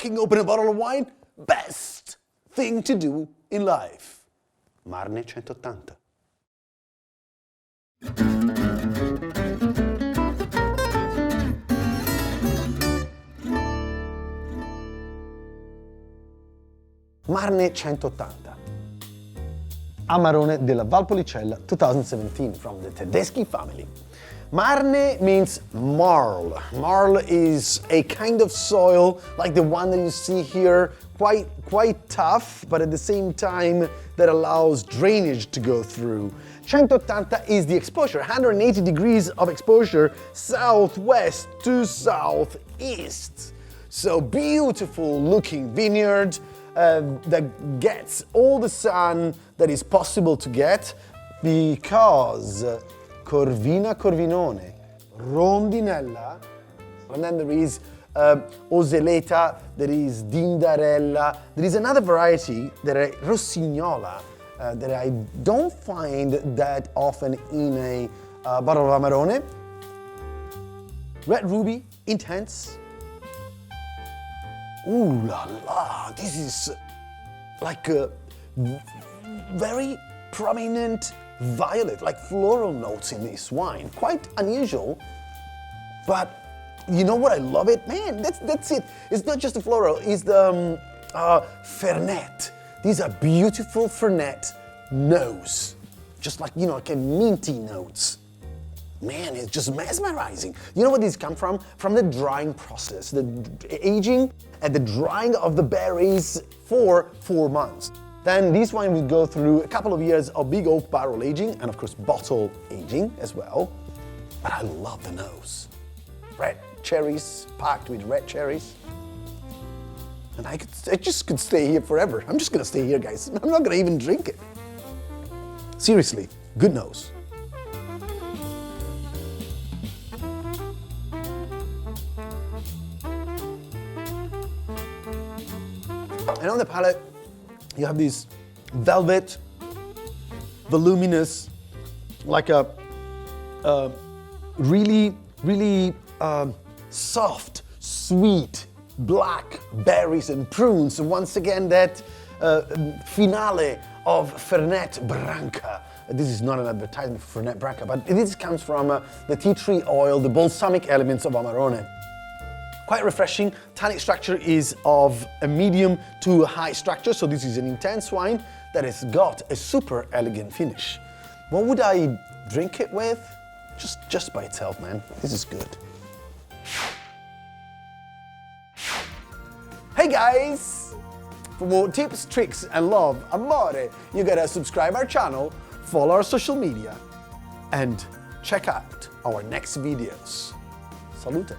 cracking open a bottle of wine, best thing to do in life. Marne 180. Marne 180. Amarone della Valpolicella 2017 from the Tedeschi family. Marne means marl. Marl is a kind of soil like the one that you see here, quite tough, but at the same time that allows drainage to go through. 180 is the exposure, 180 degrees of exposure, southwest to southeast. So beautiful looking vineyard that gets all the sun that is possible to get because Corvina, corvinone, rondinella, and then there is oseleta, there is dindarella, there is another variety, that is rossignola, that I don't find that often in a bottle of Amarone. Red ruby, intense. Ooh la la, this is like a very prominent violet, like floral notes in this wine. Quite unusual, but you know what I love it? Man, that's it. It's not just the floral, it's the fernet. These are beautiful fernet notes. Just like, you know, like a minty notes. Man, it's just mesmerizing. You know where these come from? From the drying process, the aging and the drying of the berries for 4 months. Then this wine will go through a couple of years of big oak barrel aging and of course bottle aging as well. But I love the nose. Red cherries, packed with red cherries. And I just could stay here forever. I'm just gonna stay here, guys. I'm not gonna even drink it. Seriously, good nose. And on the palate, you have this velvet, voluminous, like a really soft, sweet, black berries and prunes. Once again, that finale of Fernet Branca. This is not an advertisement for Fernet Branca, but this comes from the tea tree oil, the balsamic elements of Amarone. Quite refreshing. Tannic structure is of a medium to high structure, so this is an intense wine that has got a super elegant finish. What would I drink it with? Just by itself, man. This is good. Hey guys! For more tips, tricks, and love, amore, you gotta subscribe our channel, follow our social media, and check out our next videos. Salute!